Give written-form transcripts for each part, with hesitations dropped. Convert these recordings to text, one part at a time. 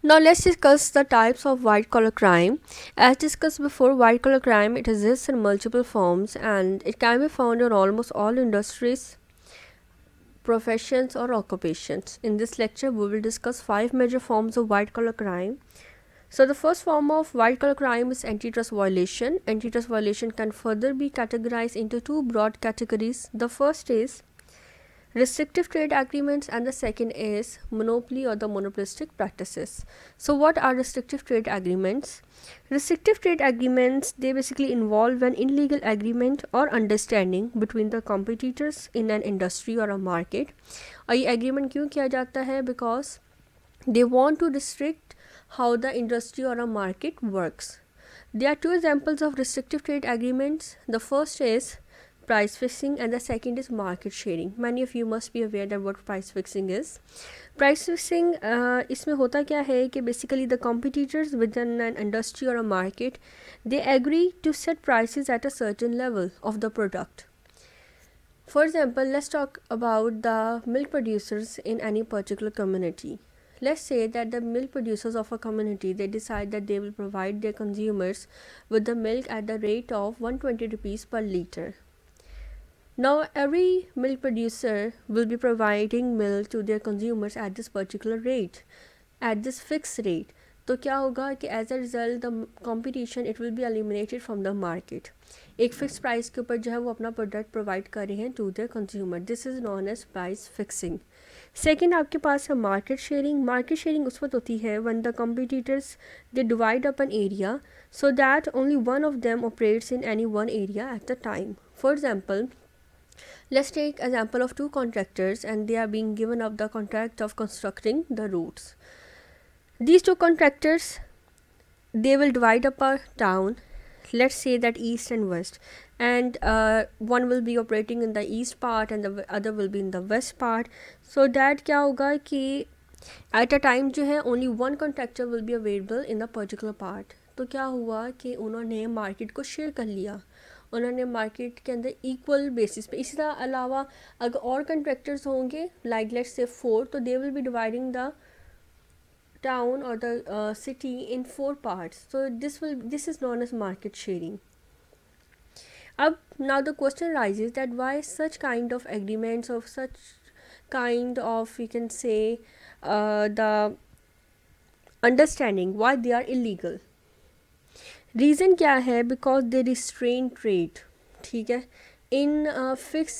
Now let's discuss the types of white collar crime. As discussed before, white collar crime it exists in multiple forms and it can be found in almost all industries, professions or occupations. In this lecture, we will discuss 5 major forms of white collar crime. So the first form of white collar crime is antitrust violation. Antitrust violation can further be categorized into two broad categories. The first is restrictive trade agreements and the second is monopoly or the monopolistic practices. So what are restrictive trade agreements? Restrictive trade agreements they basically involve an illegal agreement or understanding between the competitors in an industry or a market. और ये agreement क्यों किया जाता है? Because they want to restrict how the industry or a market works. There are two examples of restrictive trade agreements. The first is price fixing and the second is market sharing. Many of you must be aware that what price fixing is. Price fixing इसमें होता क्या है कि basically the competitors within an industry or a market they agree to set prices at a certain level of the product. For example, let's talk about the milk producers in any particular community. Let's say that the milk producers of a community they decide that they will provide their consumers with the milk at the rate of 120 rupees per liter. Now every milk producer will be providing milk to their consumers at this particular rate, at this fixed rate. तो क्या होगा कि as a result the competition it will be eliminated from the market. एक fix price के ऊपर जो है वो अपना प्रोडक्ट प्रोवाइड कर रहे हैं to the consumer. This is known as price fixing. Second आपके पास है मार्केट शेयरिंग. मार्केट शेयरिंग उस वक्त होती है one the competitors they divide up an area so that only one of them operates in any one area at the time. For example, let's take example of two contractors and they are being given up the contract of constructing the roads. These two contractors they will divide up a town, let's say that east and west, and one will be operating in the east part and the other will be in the west part. So that क्या होगा कि at a time जो है only one contractor will be available in a particular part. तो क्या हुआ कि उन्होंने मार्केट को शेयर कर लिया, उन्होंने मार्केट के अंदर इक्वल बेसिस पे. इसी तरह अलावा अगर और कंट्रैक्टर्स होंगे लाइक लेट्स से 4, तो they will be dividing the town or the city in 4 parts. So this is known as market sharing. Now the question arises that why such kind of agreements of such kind of you can say the understanding why they are illegal. Reason क्या है? Because they restrain trade. ठीक है, in fix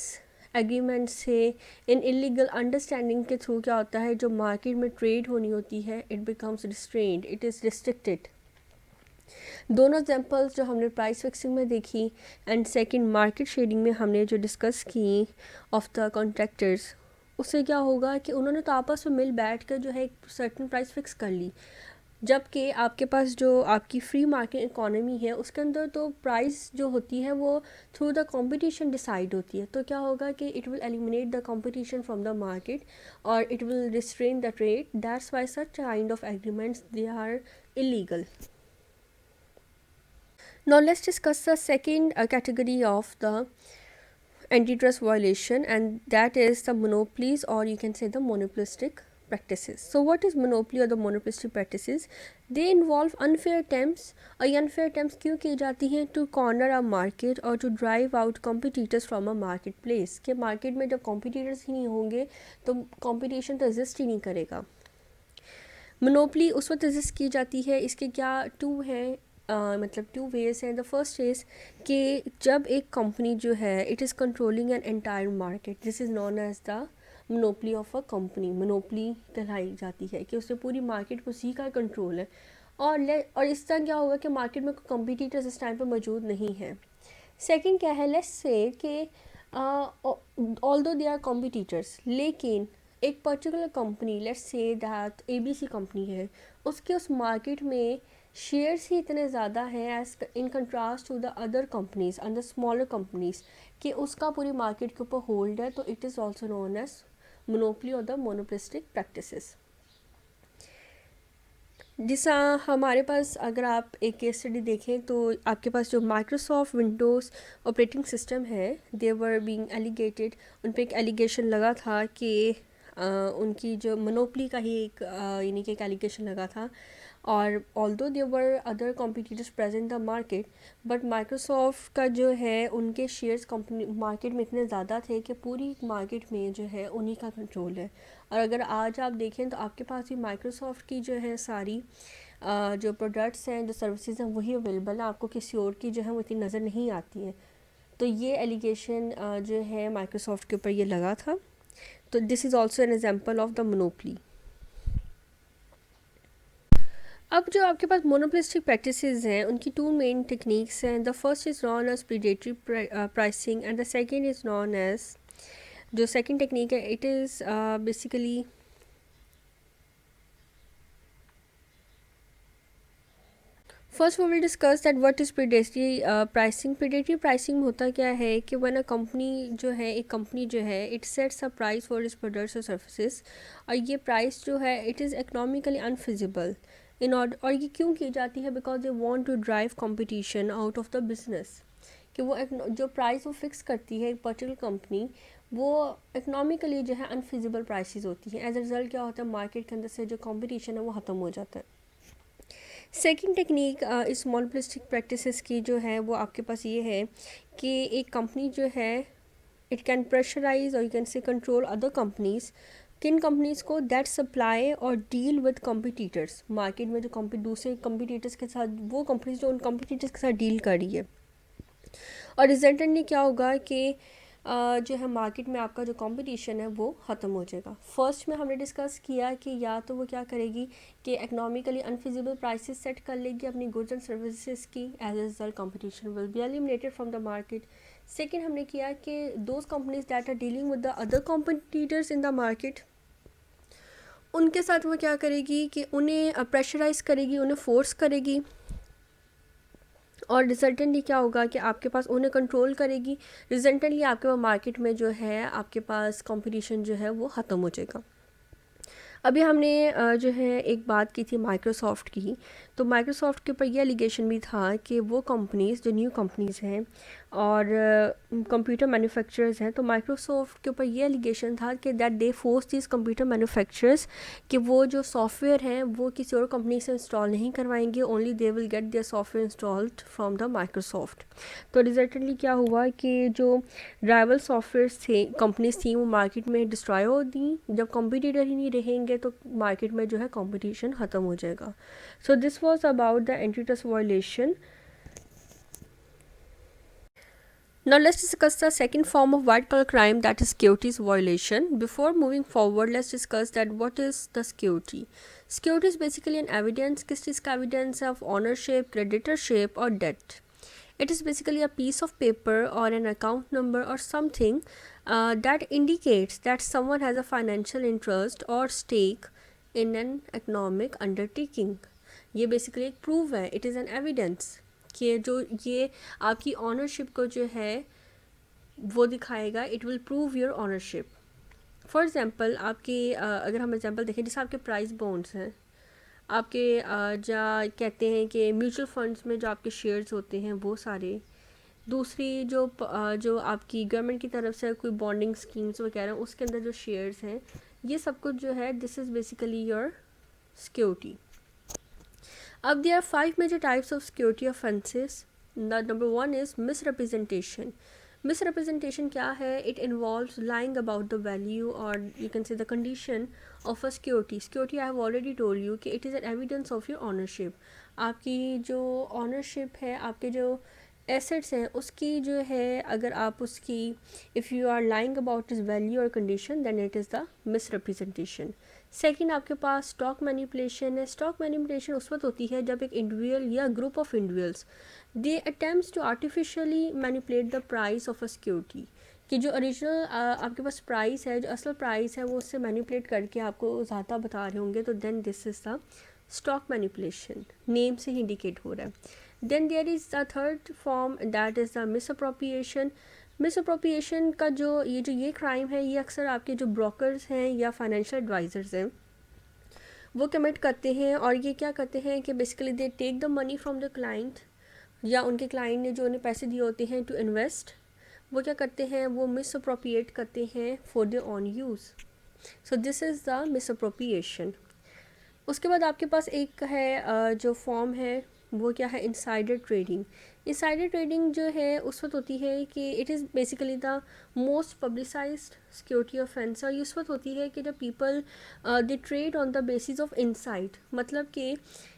agreement से इन illegal understanding के through क्या होता है जो मार्केट में ट्रेड होनी होती है it becomes restrained, it is restricted. दोनों एग्जांपल्स जो हमने प्राइस फिक्सिंग में देखी एंड सेकंड मार्केट शेयरिंग में हमने जो डिस्कस की ऑफ द कॉन्ट्रैक्टर्स, उससे क्या होगा कि उन्होंने तो आपस में मिल बैठ कर जो है एक सर्टन प्राइस फिक्स कर ली. जबकि आपके पास जो आपकी फ्री मार्केट इकोनॉमी है उसके अंदर तो प्राइस जो होती है वो थ्रू द कंपटीशन डिसाइड होती है. तो क्या होगा कि it will eliminate the competition from the market और it will restrain the trade. That's why such kind of agreements they are illegal. Now let's discuss the second category of the antitrust violation and that is the monopolies or you can say the monopolistic practices. So what is monopoly or the monopolistic practices? They involve unfair attempts. और ये unfair attempts क्यों की जाती हैं? To corner a market or to drive out competitors from a marketplace. कि market में जब competitors ही नहीं होंगे तो competition तो exist ही नहीं करेगा. मोनोपली उस वक्त एग्जिस्ट की जाती है, इसके क्या टू हैं मतलब टू वेज हैं. द फर्स्ट इज़ कि जब एक कंपनी जो है it is controlling an entire market, this is known as the monopoly of a company. Monopoly कहलाई जाती है कि उससे पूरी मार्केट को उसी का कंट्रोल है और इस तरह क्या होगा कि मार्केट में कोई कंपटीटर्स इस टाइम पर मौजूद नहीं है. सेकेंड क्या है? लेट्स से कि ऑल्दो दे आर कॉम्पिटिटर्स, लेकिन एक particular company let's say that ABC company है, उसके उस मार्केट में शेयर्स ही इतने ज़्यादा हैं as in contrast to the other companies and the smaller companies कि उसका पूरी मार्केट के ऊपर होल्ड है. तो it is also known as monopoly और द मोनोपोलिस्टिक प्रैक्टिसेस. जिस हमारे पास अगर आप एक केस स्टडी देखें तो आपके पास जो माइक्रोसॉफ्ट विंडोज़ ऑपरेटिंग सिस्टम है दे वर बीइंग एलिगेटेड, उन पर एक एलिगेशन लगा था कि उनकी जो मोनोपली का ही एक यानी कि एक एलिगेशन लगा था। और although there were other competitors present in the market, but Microsoft का जो है उनके शेयर्स कंपनी मार्केट में इतने ज़्यादा थे कि पूरी मार्केट में जो है उन्हीं का कंट्रोल है। और अगर आज आप देखें तो आपके पास भी माइक्रोसॉफ्ट की जो है सारी जो प्रोडक्ट्स हैं, जो सर्विसेज हैं, वही अवेलेबल है, आपको किसी और की जो है वो इतनी नज़र नहीं आती है। तो ये एलिगेशन जो है माइक्रोसॉफ्ट के ऊपर ये लगा था। तो this is also an example of the monopoly. अब जो आपके पास मोनोपोलिस्टिक प्रैक्टिसेस हैं उनकी टू मेन टेक्निक्स हैं। The first is known as predatory pricing and the second is known as, जो सेकंड टेक्निक है it is basically first we will discuss that what is predatory pricing. Predatory pricing होता क्या है कि when a company जो है, एक company जो है it sets a price for its products और सर्विसेज, और ये प्राइस जो है it is economically unfeasible in order. और ये क्यों की जाती है? Because they want to drive competition out of the business. कि वो जो प्राइस वो फिक्स करती है एक पर्टिकुलर कंपनी, वो इकोनॉमिकली जो है अनफिजिबल प्राइसेस होती हैं। एज अ रिजल्ट क्या होता है, मार्केट के अंदर से जो कंपटीशन है वो ख़त्म हो जाता है। सेकेंड टेक्निक इस मोनोपोलिस्टिक प्रैक्टिसेस की जो है वो आपके पास ये है कि एक कंपनी जो है इट कैन प्रेशराइज और you can say control other companies. किन कंपनीज़ को? दैट सप्लाई और डील विद कॉम्पिटिटर्स। मार्केट में जो दूसरे कॉम्पिटिटर्स के साथ, वो कंपनीज जो उन कॉम्पिटिटर्स के साथ डील कर रही है। और रिजल्टेंटली क्या होगा कि जो है मार्केट में आपका जो कंपटीशन है वो ख़त्म हो जाएगा। फर्स्ट में हमने डिस्कस किया कि या तो वो क्या करेगी कि इकोनॉमिकली अनफिजिबल प्राइसेस सेट कर लेगी अपनी गुड्स एंड सर्विसेज की, as a result competition will be eliminated from the market. Second हमने किया कि those companies that are dealing with the other competitors in the market, उनके साथ वो क्या करेगी कि उन्हें प्रेशराइज करेगी, उन्हें फोर्स करेगी, और रिजल्टेंटली क्या होगा कि आपके पास उन्हें कंट्रोल करेगी। रिजल्टेंटली आपके पास मार्केट में जो है आपके पास कंपटीशन जो है वो ख़त्म हो जाएगा। अभी हमने जो है एक बात की थी माइक्रोसॉफ्ट की। तो माइक्रोसॉफ्ट के ऊपर ये एलिगेशन भी था कि वो कंपनीज़ जो न्यू कंपनीज़ हैं और कंप्यूटर मैन्युफैक्चरर्स हैं, तो माइक्रोसॉफ्ट के ऊपर ये एलिगेशन था कि that they force this computer manufacturers कि वो जो सॉफ्टवेयर हैं वो किसी और कंपनी से इंस्टॉल नहीं करवाएंगे, only they will get their software installed from the Microsoft. तो रिजल्टेंटली क्या हुआ कि जो राइवल सॉफ्टवेयर थे, कंपनीज थी, वो मार्केट में डिस्ट्रॉय हो दी। जब कंपटीटर ही नहीं रहेंगे तो मार्केट में जो है कंपटीशन ख़त्म हो जाएगा। So this was about the antitrust violation. Now let's discuss the second form of white collar crime, that is securities violation. Before moving forward, let's discuss that what is the security. Security is basically an evidence, किस चीज़ का evidence of ownership, creditorship or debt. It is basically a piece of paper or an account number or something that indicates that someone has a financial interest or stake in an economic undertaking. ये basically एक proof है, it is an evidence कि जो ये आपकी ownership को जो है वो दिखाएगा, it will prove your ownership. For example आपके अगर हम एग्जांपल देखें, जैसे आपके प्राइस बॉन्ड्स हैं, आपके जा कहते हैं कि म्यूचुअल फंड्स में जो आपके शेयर्स होते हैं वो सारे, दूसरी जो आपकी गवर्नमेंट की तरफ से कोई बॉन्डिंग स्कीम्स वगैरह उसके अंदर जो शेयर्स हैं, ये सब कुछ जो है this is basically your security. अब there are 5 major types of security offenses. The number one is misrepresentation. Misrepresentation क्या है? It involves lying about the value or you can say the condition of a security. Security I have already told you कि it is an evidence of your ownership. आपकी जो ownership है, आपके जो assets हैं उसकी जो है, अगर आप उसकी if you are lying about इस वैल्यू और condition, then it is the misrepresentation. Second आपके पास स्टॉक मैनिपुलेशन है। स्टॉक मैनिपुलेशन उस वक्त होती है जब एक इंडिविजुअल या group of individuals they attempts to artificially manipulate the price of a security, कि जो ओरिजिनल आपके पास प्राइस है, जो असल प्राइस है, वो उससे मैनिपुलेट करके आपको ज़्यादा बता रहे होंगे, तो then this is the stock manipulation, name से ही इंडिकेट हो रहा है। Then there is the third form, that is the misappropriation. Misappropriation का जो ये क्राइम है, ये अक्सर आपके जो ब्रोकर्स हैं या फाइनेंशियल एडवाइज़र्स हैं वो कमिट करते हैं। और ये क्या करते हैं कि basically they take the money from the client, या उनके क्लाइंट ने जो उन्हें पैसे दिए होते हैं टू इन्वेस्ट, वो क्या करते हैं, वो मिसअप्रोप्रिएट करते हैं for their own use. So this is the misappropriation. उसके बाद आपके पास एक है जो फॉर्म है वो क्या है, इनसाइडर ट्रेडिंग। इनसाइडर ट्रेडिंग जो है उस वक्त होती है कि it is basically the most publicised security offence, और उस वक्त होती है कि जब people they trade on the basis of insight. मतलब कि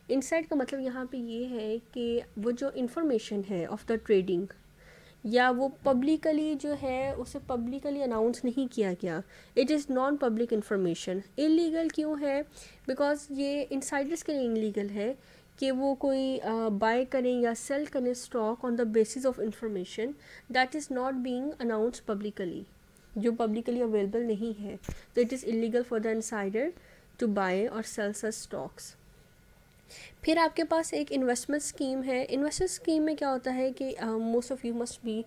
इनसाइट का मतलब यहाँ पे ये है कि वो जो इंफॉर्मेशन है ऑफ द ट्रेडिंग, या वो पब्लिकली जो है उसे पब्लिकली अनाउंस नहीं किया गया, it is non public information. Illegal क्यों है? बिकॉज ये इंसाइडर्स के लिए इलीगल है कि वो कोई बाय करें या सेल करें stock on the basis of information that is not being announce publicly, जो पब्लिकली अवेलेबल नहीं है। तो it is illegal for the insider to buy और सेल सच स्टॉक्स। फिर आपके पास एक इन्वेस्टमेंट स्कीम है। इन्वेस्टमेंट स्कीम में क्या होता है कि most of you must be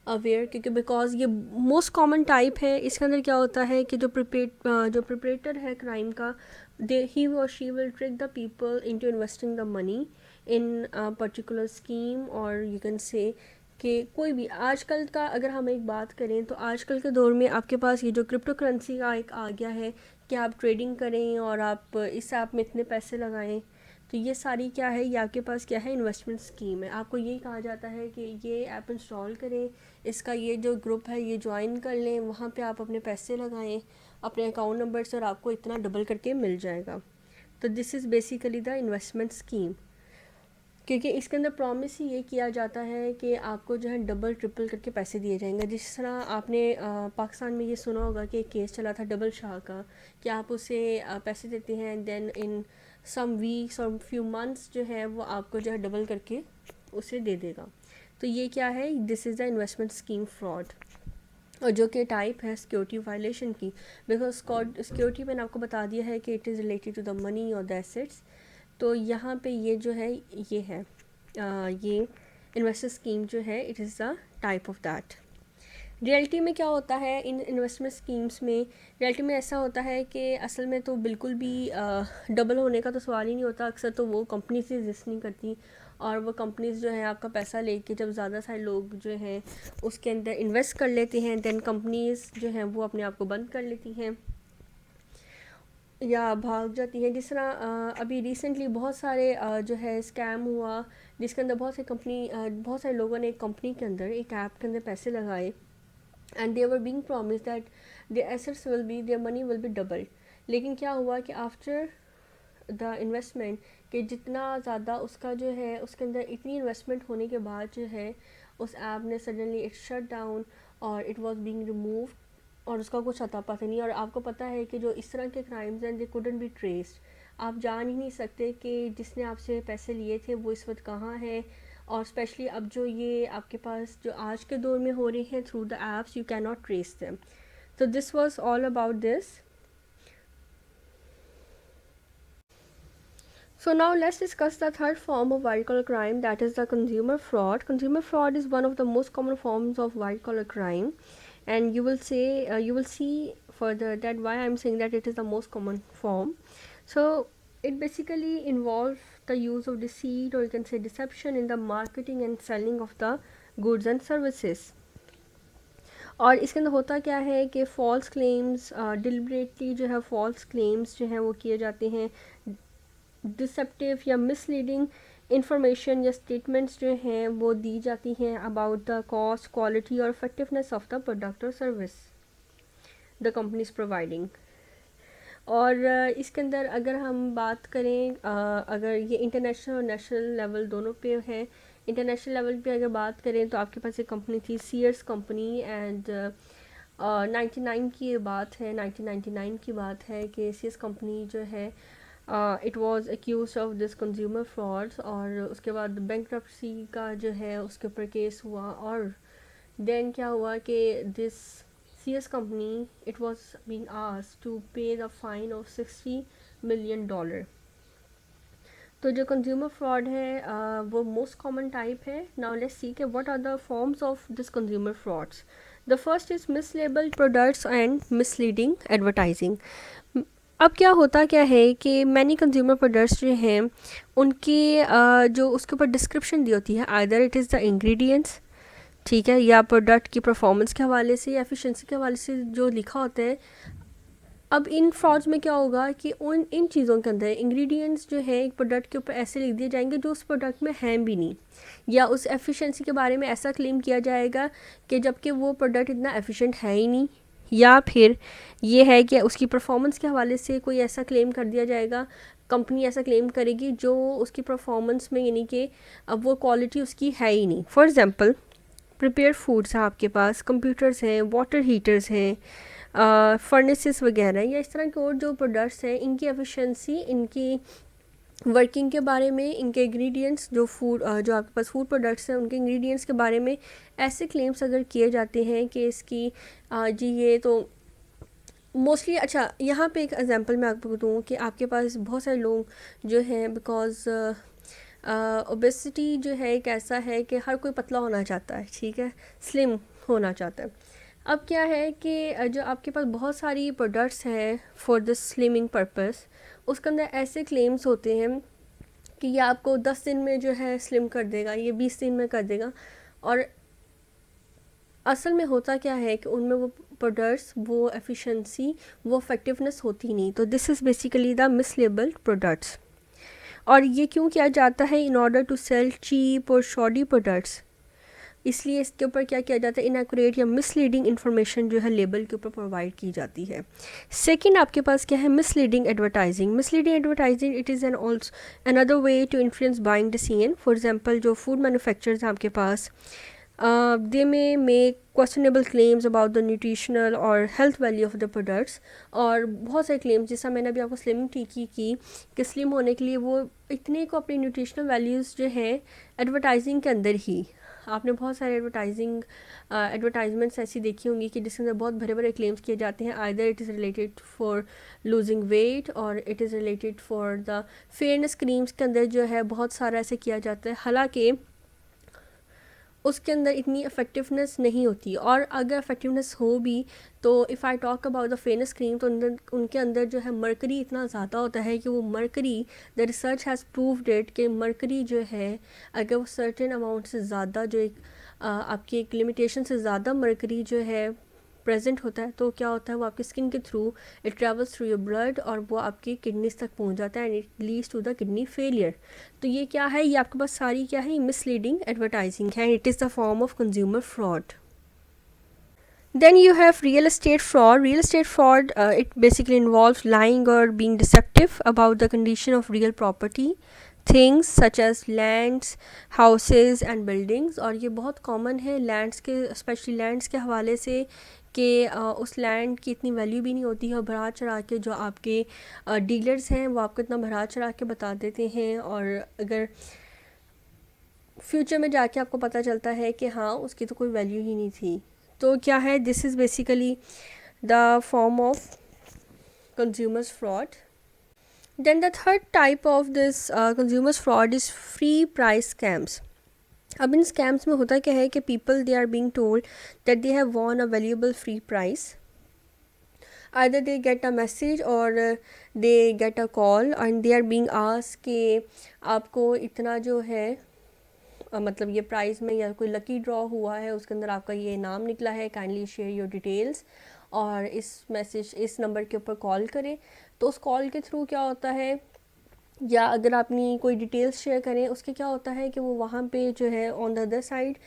aware, क्योंकि बिकॉज ये मोस्ट कॉमन टाइप है। इसके अंदर क्या होता है कि जो प्रिपरेटर है क्राइम का, ही और she will trick the people into investing the money in particular scheme, और यू कैन से कि कोई भी आजकल का अगर हम एक बात करें तो आजकल के दौर में आपके पास ये जो क्रिप्टो करेंसी का एक आ गया है कि आप ट्रेडिंग करें और आप इस ऐप में इतने पैसे लगाएं। तो ये सारी क्या है, ये आपके पास क्या है, इन्वेस्टमेंट स्कीम है। आपको यही कहा जाता है कि ये ऐप इंस्टॉल करें, इसका ये जो ग्रुप है ये ज्वाइन कर लें, वहाँ पे आप अपने पैसे लगाएं अपने अकाउंट नंबर से और आपको इतना डबल करके मिल जाएगा। तो this is basically the investment scheme, क्योंकि इसके अंदर प्रॉमिस ही ये किया जाता है कि आपको जो है डबल ट्रिपल करके पैसे दिए जाएंगे। जिस तरह आपने पाकिस्तान में ये सुना होगा कि एक केस चला था डबल शाह का, कि आप उसे पैसे देते हैं, देन इन सम वीक्स और फ्यू मंथ्स जो है वो आपको जो है डबल करके उसे दे देगा। तो ये क्या है, this is the investment scheme fraud, और जो कि टाइप है सिक्योरिटी वायलेशन की। बिकॉज सिक्योरिटी मैंने आपको बता दिया है कि it is related to the money और द एसेट्स। तो यहाँ पे ये जो है ये है ये इन्वेस्टर स्कीम जो है it is the type of that. Reality में क्या होता है इन इन्वेस्टमेंट स्कीम्स में, रियलिटी में ऐसा होता है कि असल में तो बिल्कुल भी डबल होने का तो सवाल ही नहीं होता। अक्सर तो वो कंपनी से एग्जिस्ट नहीं करती, और वो कंपनीज़ जो है आपका पैसा लेके जब ज़्यादा सारे लोग जो हैं उसके अंदर इन्वेस्ट कर लेते हैं, देन कंपनीज़ जो हैं वो अपने आप को बंद कर लेती हैं या भाग जाती हैं। जिस तरह अभी रिसेंटली बहुत सारे जो है स्कैम हुआ, जिसके अंदर बहुत सारे लोगों ने एक कंपनी के अंदर एक ऐप के अंदर पैसे लगाए, and they were being promised that their assets will be, their money will be double. लेकिन क्या हुआ कि आफ्टर द इन्वेस्टमेंट कि जितना ज़्यादा उसका जो है उसके अंदर इतनी इन्वेस्टमेंट होने के बाद जो है उस ऐप ने सडनली इट शट डाउन और इट वाज बीइंग रिमूव्ड, और उसका कुछ अता पता नहीं। और आपको पता है कि जो इस तरह के क्राइम्स हैं दे कुडंट बी ट्रेस्ड। आप जान ही नहीं सकते कि जिसने आपसे पैसे लिए थे वो इस वक्त कहाँ है, और स्पेशली अब जो ये आपके पास जो आज के दौर में हो रही हैं through the apps, you can not trace them. तो this was all about this. So now let's discuss the third form of white collar crime, that is the consumer fraud. Consumer fraud is one of the most common forms of white collar crime, and you will see further that why I'm saying that it is the most common form. So it basically involves the use of deceit, or you can say deception, in the marketing and selling of the goods and services. और इसके अंदर होता क्या है कि false claims deliberately जो है false claims जो हैं वो किए जाते हैं, डिसेप्टिव या मिसलीडिंग इंफॉर्मेशन या स्टेटमेंट्स जो हैं वो दी जाती हैं अबाउट द कॉस्ट, क्वालिटी और इफेक्टिवनेस ऑफ द प्रोडक्ट और service the company is providing. और इसके अंदर अगर हम बात करें अगर ये इंटरनेशनल और नेशनल लेवल दोनों पे है, इंटरनेशनल लेवल पे अगर बात करें तो आपके पास एक कंपनी थी सीयर्स कंपनी, एंड 99 की बात है, 1999 की बात है कि सीयर्स कंपनी जो है it was accuse of this consumer frauds, और उसके बाद बैंकरप्सी का जो है उसके ऊपर केस हुआ, और देन क्या हुआ कि this CS company it was being asked to pay the fine of $60 million। तो जो कंज्यूमर फ्रॉड है वो मोस्ट कॉमन टाइप है। नाउ लेट्स सी के what are the forms of this consumer frauds. The first is mislabelled products and misleading advertising. अब क्या होता क्या है कि मैनी कंज्यूमर प्रोडक्ट्स जो हैं उनकी जो उसके ऊपर डिस्क्रिप्शन दी होती है, either it is the ingredients, ठीक है, या प्रोडक्ट की परफॉर्मेंस के हवाले से या एफिशिएंसी के हवाले से जो लिखा होता है, अब इन फ्रॉड्स में क्या होगा कि उन इन चीज़ों के अंदर इंग्रेडिएंट्स जो है एक प्रोडक्ट के ऊपर ऐसे लिख दिए जाएंगे जो उस प्रोडक्ट में हैं भी नहीं, या उस एफिशिएंसी के बारे में ऐसा क्लेम किया जाएगा कि जबकि वो प्रोडक्ट इतना एफिशिएंट है ही नहीं, या फिर ये है कि उसकी परफॉर्मेंस के हवाले से कोई ऐसा क्लेम कर दिया जाएगा, कंपनी ऐसा क्लेम करेगी जो उसकी परफॉर्मेंस में, यानी कि अब वो क्वालिटी उसकी है ही नहीं। फॉर एग्ज़ाम्पल प्रिपेयर फूड्स हैं आपके पास, कंप्यूटर्स हैं, वाटर हीटर्स हैं, फर्नेसेस वगैरह, या इस तरह के और जो प्रोडक्ट्स हैं, इनकी एफिशिएंसी, इनकी वर्किंग के बारे में, इनके इंग्रेडिएंट्स जो जो आपके पास फूड प्रोडक्ट्स हैं उनके इंग्रेडिएंट्स के बारे में ऐसे क्लेम्स अगर किए जाते हैं कि इसकी जी ये तो मोस्टली, अच्छा यहाँ पे एक एग्जांपल मैं आपको दूँ कि आपके पास बहुत सारे लोग जो हैं, बिकॉज ओबेसिटी जो है एक ऐसा है कि हर कोई पतला होना चाहता है, ठीक है, स्लिम होना चाहता है। अब क्या है कि जो आपके पास बहुत सारी प्रोडक्ट्स हैं फॉर द स्लिमिंग पर्पस, उसके अंदर ऐसे क्लेम्स होते हैं कि ये आपको 10 दिन में जो है स्लिम कर देगा, ये 20 दिन में कर देगा, और असल में होता क्या है कि उनमें वो प्रोडक्ट्स, वो एफिशिएंसी, वो इफेक्टिवनेस होती नहीं। तो this is basically the mislabelled products. और ये क्यों किया जाता है? In order to sell cheap और शॉडी प्रोडक्ट्स, इसलिए इसके ऊपर क्या किया जाता है, इनएक्यूरेट या मिसलीडिंग इन्फॉर्मेशन जो है लेबल के ऊपर प्रोवाइड की जाती है। सेकंड आपके पास क्या है, misleading advertising. Misleading advertising it is an also another way to influence buying decision. For example जो फूड मैन्युफैक्चरर्स हैं आपके पास, they may make questionable claims about the nutritional और health value of the products, और बहुत सारे claims, जैसा मैंने अभी आपको स्लिमिंग टीकी की कि स्लिम होने के लिए वो इतने को अपनी न्यूट्रिशनल वैल्यूज़ जो है एडवर्टाइजिंग के अंदर ही, आपने बहुत सारे एडवर्टाइजमेंट्स ऐसी देखी होंगी कि जिसके अंदर बहुत बड़े बड़े क्लेम्स किए जाते हैं, either it is related for losing weight और it is related for the fairness creams के अंदर जो है बहुत सारा ऐसे किया जाता है, हालांकि उसके अंदर इतनी इफ़ेक्टिवनेस नहीं होती। और अगर इफ़ेक्टिवनेस हो भी तो if I talk about the fairness cream, तो उनके अंदर जो है मरकरी इतना ज़्यादा होता है कि वो mercury, the research has proved it कि मरकरी जो है अगर वो सर्टेन अमाउंट से ज़्यादा, जो एक आपकी एक लिमिटेशन से ज़्यादा मरकरी जो है प्रेजेंट होता है, तो क्या होता है, वो आपकी स्किन के through it travels through your blood और वो आपकी किडनीज तक पहुंच जाता है and it leads to the kidney failure. तो ये क्या है, ये आपके पास सारी क्या है, मिसलीडिंग एडवर्टाइजिंग है, it is the form of consumer fraud. Then you have real estate fraud. Real estate fraud, it basically involves lying or being deceptive about the condition of real property, things such as lands, houses and buildings. और ये बहुत common है lands के, specially lands के हवाले से, कि उस लैंड की इतनी वैल्यू भी नहीं होती है, और बढ़ा चढ़ा के जो आपके डीलर्स हैं वो आपको इतना बढ़ा चढ़ा के बता देते हैं, और अगर फ्यूचर में जाके आपको पता चलता है कि हाँ उसकी तो कोई वैल्यू ही नहीं थी। तो क्या है, this is basically the form of consumers fraud. Then the third type of this consumers fraud is free prize scams. अब इन स्कैम्स में होता क्या है कि people they are being told that they have won a valuable free prize, either they get a message or they get a call and they are being asked कि आपको इतना जो है मतलब ये प्राइस में, या कोई लकी ड्रॉ हुआ है उसके अंदर आपका ये नाम निकला है, काइंडली शेयर योर डिटेल्स, और इस नंबर के ऊपर कॉल करें। तो उस कॉल के थ्रू क्या होता है, या अगर अपनी कोई डिटेल्स शेयर करें, उसके क्या होता है कि वो वहाँ पे जो है on the other side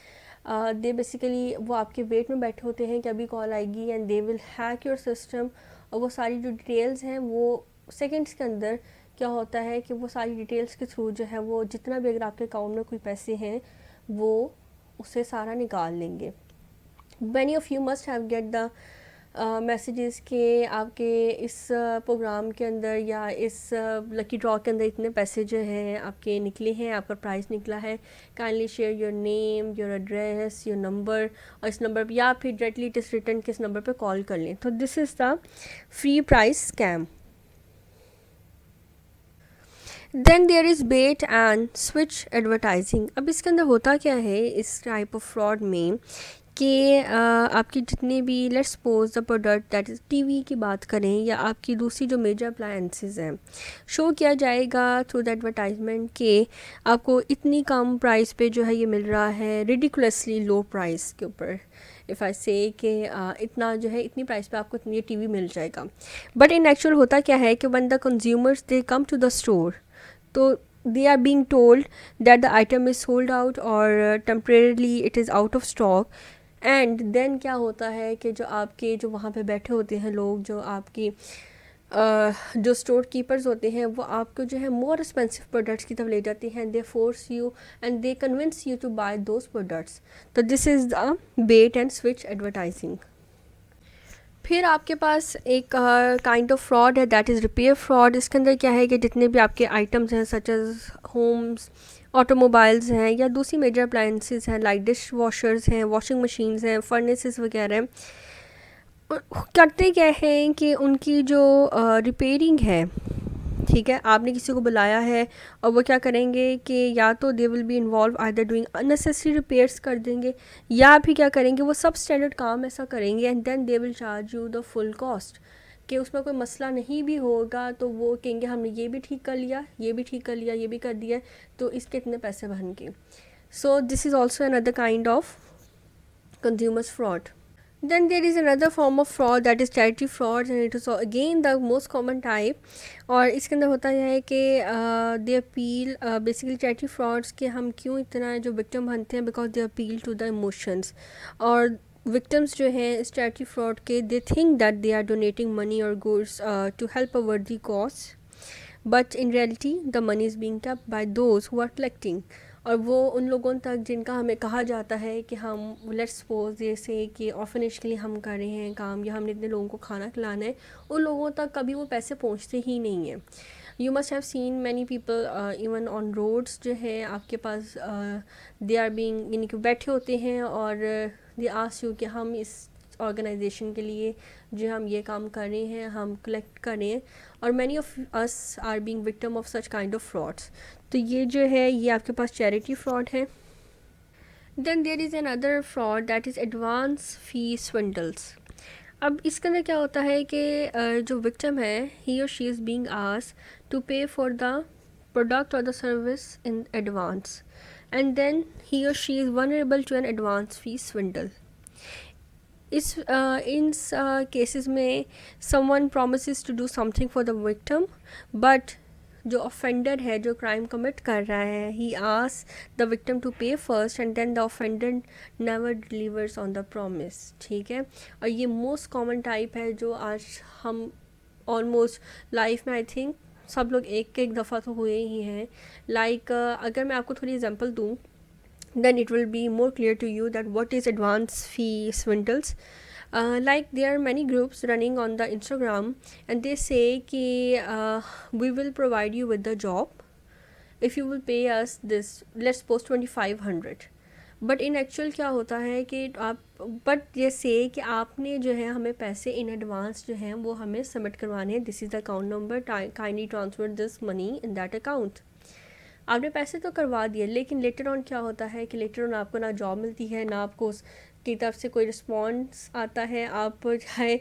they basically वो आपके वेट में बैठे होते हैं कि अभी कॉल आएगी, and they will hack your system, और वो सारी जो डिटेल्स हैं वो सेकंड्स के अंदर क्या होता है कि वो सारी डिटेल्स के थ्रू जो है वो जितना भी अगर आपके अकाउंट में कोई पैसे हैं वो उसे सारा निकाल लेंगे। Many of you must have get the messages के आपके इस प्रोग्राम के अंदर या इस लकी ड्रॉ के अंदर इतने पैसे जो हैं आपके निकले हैं, आपका प्राइस निकला है, kindly share your name, your address, your number, और इस नंबर पर, या फिर डायरेक्टली इट इज़ रिटर्न किस नंबर पे कॉल कर लें। तो this is the free prize scam. Then there is bait and switch advertising. अब इसके अंदर होता क्या है इस टाइप ऑफ फ्रॉड में कि आपकी जितने भी, let's suppose the product that is TV की बात करें, या आपकी दूसरी जो मेजर अप्लायंसेस हैं, शो किया जाएगा थ्रू द एडवर्टाइजमेंट कि आपको इतनी कम प्राइस पे जो है ये मिल रहा है, रिडिकुलसली लो प्राइस के ऊपर, इफ़ आई से कि इतना जो है इतनी प्राइस पे आपको ये टीवी मिल जाएगा, बट इन एक्चुअल होता क्या है कि when the consumers they come to the store, तो they are being told that the item is sold out or temporarily it is out of stock. And then क्या होता है कि जो आपके जो वहाँ पे बैठे होते हैं लोग, जो आपकी जो स्टोर कीपर्स होते हैं, वो आपको जो है मोर एक्सपेंसिव प्रोडक्ट्स की तरफ ले जाते हैं. They force you and they convince you to buy those products. तो this is the bait and switch advertising. फिर आपके पास एक काइंड ऑफ फ्रॉड है, दैट इज़ रिपेयर फ्रॉड. इसके अंदर क्या है कि जितने भी आपके आइटम्स हैं सच एज होम्स, ऑटोमोबाइल्स हैं या दूसरी मेजर अप्लाइंसेस हैं लाइक डिश वॉशर्स हैं, वॉशिंग मशीन्स हैं, फर्नेसेस वगैरह हैं, करते क्या हैं कि उनकी जो रिपेयरिंग है, ठीक है, आपने किसी को बुलाया है और वो क्या करेंगे कि या तो they will be involve either doing unnecessary repairs कर देंगे, या फिर क्या करेंगे वो सब स्टैंडर्ड काम ऐसा करेंगे and then they will charge you the full cost. कि उसमें कोई मसला नहीं भी होगा तो वो कहेंगे हमने ये भी ठीक कर लिया, ये भी ठीक कर लिया, ये भी कर दिया, तो इसके इतने पैसे बन के. So this is also another kind of consumers fraud. Then there is another form of fraud, that is charity fraud, and it is again the most common type. और इसके अंदर होता यह है कि they appeal basically charity frauds के हम क्यों इतना जो विक्टिम बनते हैं, because they appeal to the emotions. और विक्टिम्स जो हैं इस चैरिटी फ्रॉड के, they think that they are donating money और goods to help a worthy cause, but in reality the money is being kept by those who are collecting. और वो उन लोगों तक जिनका हमें कहा जाता है कि हम लेट्स सपोज जैसे कि ऑर्फनेज के लिए हम कर रहे हैं काम, या हमने इतने लोगों को खाना खिलाना है, उन लोगों तक कभी वो पैसे पहुंचते ही नहीं हैं. You must have seen many people even on roads जो है आपके पास, दे आर बीइंग, यानी कि बैठे होते हैं और दे आस्क यू कि हम इस ऑर्गेनाइजेशन के लिए जो हम ये काम कर रहे हैं हम कलेक्ट कर रहे हैं, और many of us are being victim of such kind of frauds. तो ये जो है ये आपके पास चैरिटी फ्रॉड है. Then there is another fraud, that is advance fee swindles. अब इसके अंदर क्या होता है कि जो विक्टिम है, ही और she is being asked to pay for the product or the service in advance, and then he और she is vulnerable to an advance fee swindle. इस इन केसेस में someone promises to do something for the victim, but जो offender है, जो crime commit कर रहा है, he ask the victim to pay first and then the offender never delivers on the promise. ठीक है, और ये मोस्ट कॉमन टाइप है जो आज हम ऑलमोस्ट लाइफ में आई थिंक सब लोग एक दफ़ा तो हुए ही हैं. लाइक अगर मैं आपको थोड़ी एग्जांपल दूँ, then it will be more clear to you that what is advance fee swindles. Like there are many groups running on the Instagram and they say कि we will provide you with the job if you will pay us this, let's suppose 2500. But in actual क्या होता है कि आप, but ये से कि आपने जो है हमें पैसे इन एडवांस जो हैं वो हमें सबमिट करवाने हैं. This is the account number, kindly transfer this money in that account. आपने पैसे तो करवा दिए, लेकिन लेटर ऑन क्या होता है कि लेटर ऑन आपको ना जॉब मिलती है, ना आपको उसकी तरफ से कोई रिस्पॉन्स आता है. आप चाहे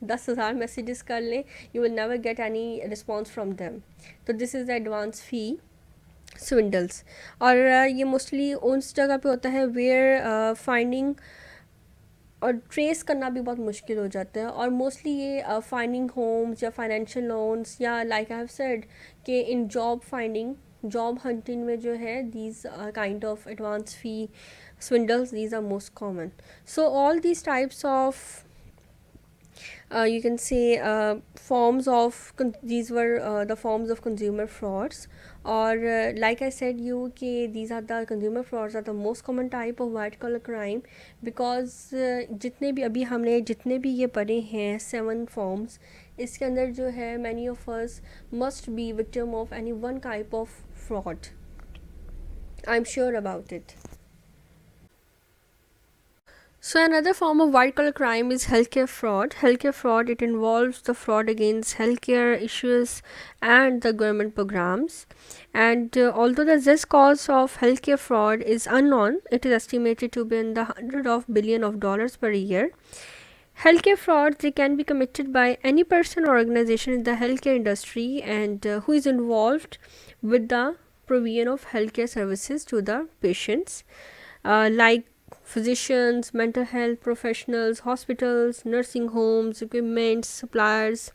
10,000 मैसेजेस कर लें, you will never get any response from them. तो दिस इज़ द एडवांस फ़ी स्विंडल्स. और ये मोस्टली उस जगह पे होता है वेयर फाइंडिंग और ट्रेस करना भी बहुत मुश्किल हो जाता है. और मोस्टली ये फाइंडिंग होम्स या फाइनेंशियल लोन्स, या लाइक आई हैव सेड कि इन जॉब फाइंडिंग, जॉब हंटिंग में जो है these kind of advance fee swindles, these are most common. So all these types of you can say forms of these were the forms of consumer frauds. Or like I said you कि these are the consumer frauds are the most common type of white collar crime, because जितने भी अभी हमने जितने भी ये पढ़े हैं 7 forms, इसके अंदर जो है many of us must be victim of any one type of fraud. I'm sure about it. So another form of white collar crime is healthcare fraud. Healthcare fraud, it involves the fraud against healthcare issues and the government programs. And although the just cause of healthcare fraud is unknown, it is estimated to be in the hundred of billion of dollars per year. Healthcare frauds, they can be committed by any person or organization in the healthcare industry and who is involved with the provision of healthcare services to the patients. Like physicians, mental health professionals, hospitals, nursing homes, equipment suppliers,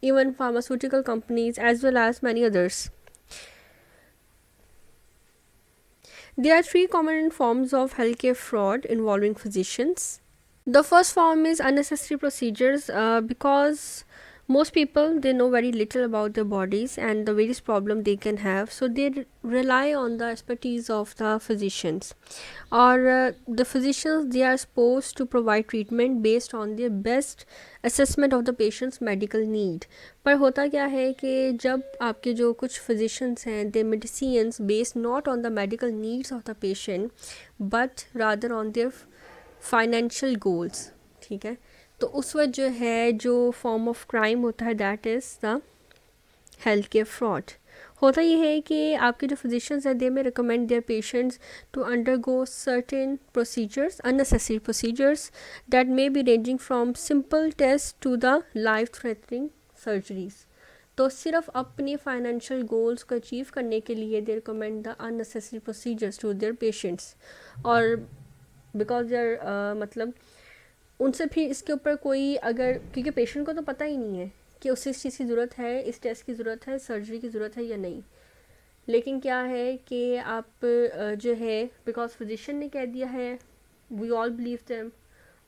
even pharmaceutical companies, as well as many others. There are three common forms of healthcare fraud involving physicians. The first form is unnecessary procedures, because most people they know very little about their bodies and the various problem they can have, so they rely on the expertise of the physicians, or the physicians they are supposed to provide treatment based on their best assessment of the patient's medical need. पर होता क्या है कि जब आपके जो कुछ physicians हैं they medicines based not on the medical needs of the patient but rather on their financial goals, ठीक है। तो उस वक्त जो है जो फॉर्म ऑफ क्राइम होता है that is the health care fraud. होता ये है कि आपके जो फिजिशियंस हैं they may recommend their patients to undergo certain procedures, unnecessary procedures that may be ranging from simple test to the life threatening surgeries. तो सिर्फ अपने फाइनेंशियल गोल्स को अचीव करने के लिए they recommend the unnecessary procedures to their patients, और because their मतलब उनसे फिर इसके ऊपर कोई अगर, क्योंकि पेशेंट को तो पता ही नहीं है कि उसे इस चीज़ की ज़रूरत है, इस टेस्ट की ज़रूरत है, सर्जरी की ज़रूरत है या नहीं, लेकिन क्या है कि आप जो है बिकॉज फिजिशियन ने कह दिया है, वी ऑल बिलीव देम,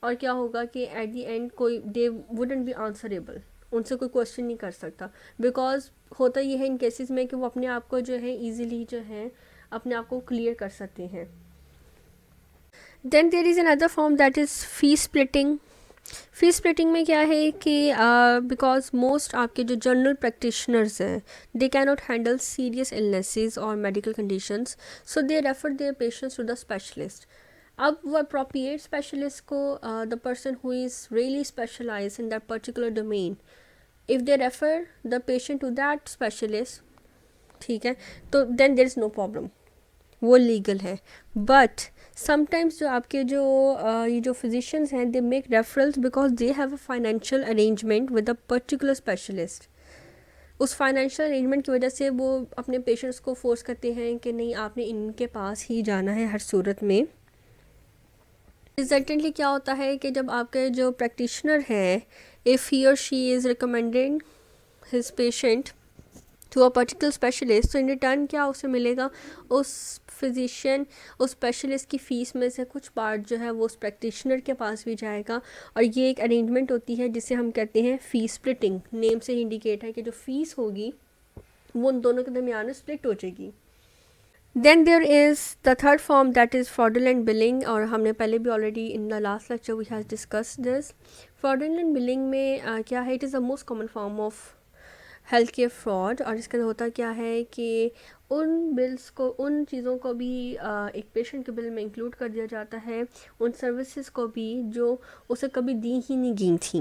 और क्या होगा कि एट द एंड कोई दे वुडंट बी आंसरेबल, उनसे कोई क्वेश्चन नहीं कर सकता, बिकॉज होता ये है इन केसेस में कि वो अपने आप को जो है ईजिली जो है अपने आप को क्लियर कर सकते हैं। Then there is another form that is fee splitting. Fee splitting में क्या है कि बिकॉज मोस्ट आपके जो जनरल प्रैक्टिशनर्स हैं they can not handle serious illnesses और medical conditions, so they refer their patients to the specialist. अब वो अप्रोप्रिएट स्पेशलिस्ट को the person who is really specialize in that particular domain, if they refer the patient to that specialist, ठीक है, तो then there is no problem, वो legal है। But sometimes जो आपके जो ये जो फिजिशियंस हैं they make referrals because they have a financial arrangement with a particular specialist. उस फाइनेंशियल अरेंजमेंट की वजह से वो अपने पेशेंट्स को फोर्स करते हैं कि नहीं आपने इनके पास ही जाना है हर सूरत में। रिजल्टेंटली क्या होता है कि जब आपके जो प्रैक्टिशनर है इफ़ ही और she is recommending his patient to a particular specialist, तो इन रिटर्न क्या उसे मिलेगा, उस फिजिशियन उस स्पेशलिस्ट की फ़ीस में से कुछ पार्ट जो है वो उस प्रैक्टिशनर के पास भी जाएगा, और ये एक अरेंजमेंट होती है जिसे हम कहते हैं फ़ी स्प्लिटिंग। नेम से इंडिकेट है कि जो फ़ीस होगी वो उन दोनों के दरमियान स्प्लिट हो जाएगी। Then there is the third form that is fraudulent billing, और हमने पहले भी already in the last lecture we have discuss this. Fraudulent billing में क्या है, it is the most common form of health care fraud, और इसके अंदर होता क्या है कि उन बिल्स को, उन चीज़ों को भी एक पेशेंट के बिल में इंक्लूड कर दिया जाता है, उन सर्विसेज को भी जो उसे कभी दी ही नहीं गई थी।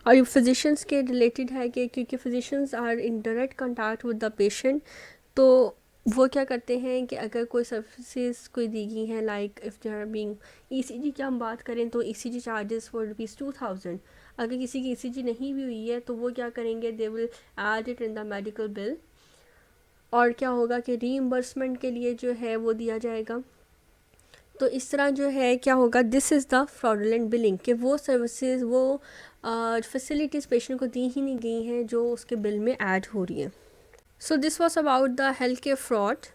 और ये फिजिशियंस के रिलेटेड है कि क्योंकि physicians are in direct contact with the patient, तो वो क्या करते हैं कि अगर कोई सर्विसेज कोई दी गई हैं, like if they are being ECG की हम बात करें तो ईसीजी चार्जेस फॉर ₹2000, अगर किसी की ईसीजी नहीं भी हुई है तो वो क्या करेंगे, they will add it in the medical bill, और क्या होगा कि रीइंबर्समेंट के लिए जो है वो दिया जाएगा। तो इस तरह जो है क्या होगा, this is the fraudulent billing, कि वो सर्विसेज वो फैसिलिटीज़ पेशेंट को दी ही नहीं गई हैं जो उसके बिल में ऐड हो रही हैं। So this was about the healthcare fraud.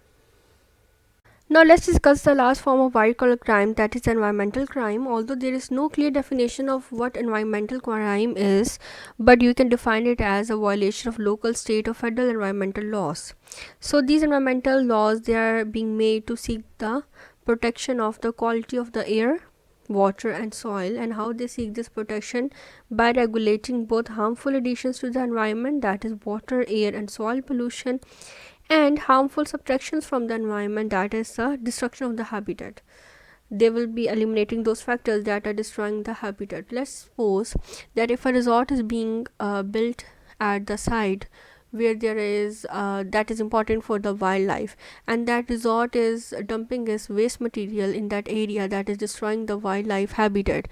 Now let's discuss the last form of white collar crime, that is environmental crime. Although there is no clear definition of what environmental crime is, but you can define it as a violation of local, state or federal environmental laws. So these environmental laws, they are being made to seek the protection of the quality of the air, water and soil, and how they seek this protection by regulating both harmful additions to the environment, that is water, air and soil pollution, and harmful subtractions from the environment, that is the destruction of the habitat. They will be eliminating those factors that are destroying the habitat. Let's suppose that if a resort is being built at the site where there is that is important for the wildlife, and that resort is dumping its waste material in that area that is destroying the wildlife habitat,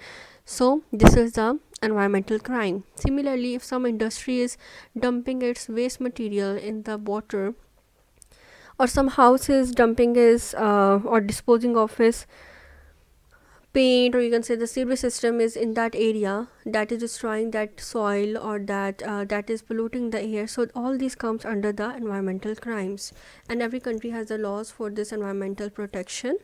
so this is the environmental crime. Similarly, if some industry is dumping its waste material in the water, or some house is dumping its or disposing of its paint, or you can say the sewage system is in that area, that is destroying that soil, or that is polluting the air. So all these comes under the environmental crimes, and every country has the laws for this environmental protection.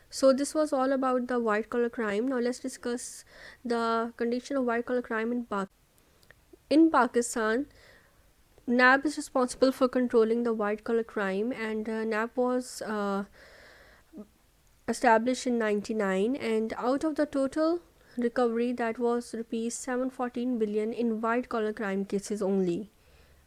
So this was all about the white collar crime. Now let's discuss the condition of white collar crime in Pakistan. NAB is responsible for controlling the white collar crime, and NAB was established in 99, and out of the total recovery, that was rupees 714 billion in white collar crime cases only.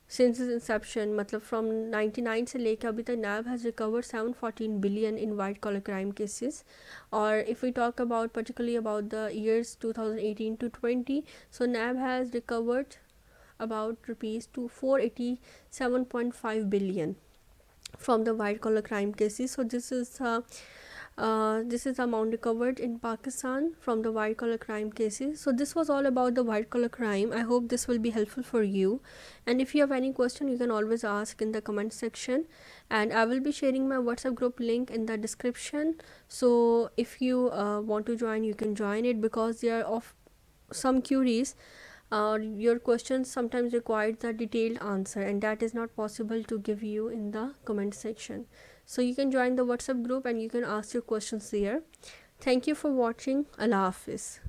Since its inception, मतलब from 99 से लेकर अभी तक NAB has recovered 714 billion in white collar crime cases. Or if we talk about particularly about the years 2018 to 20, so NAB has recovered about rupees to 487.5 billion from the white collar crime cases. So this is the amount recovered in Pakistan from the white collar crime cases. So this was all about the white collar crime. I hope this will be helpful for you, and if you have any question, you can always ask in the comment section, and I will be sharing my WhatsApp group link in the description. So if you want to join, you can join it, because there are of some queries, your questions sometimes require the detailed answer, and that is not possible to give you in the comment section. So you can join the WhatsApp group and you can ask your questions there. Thank you for watching. Allah Hafiz.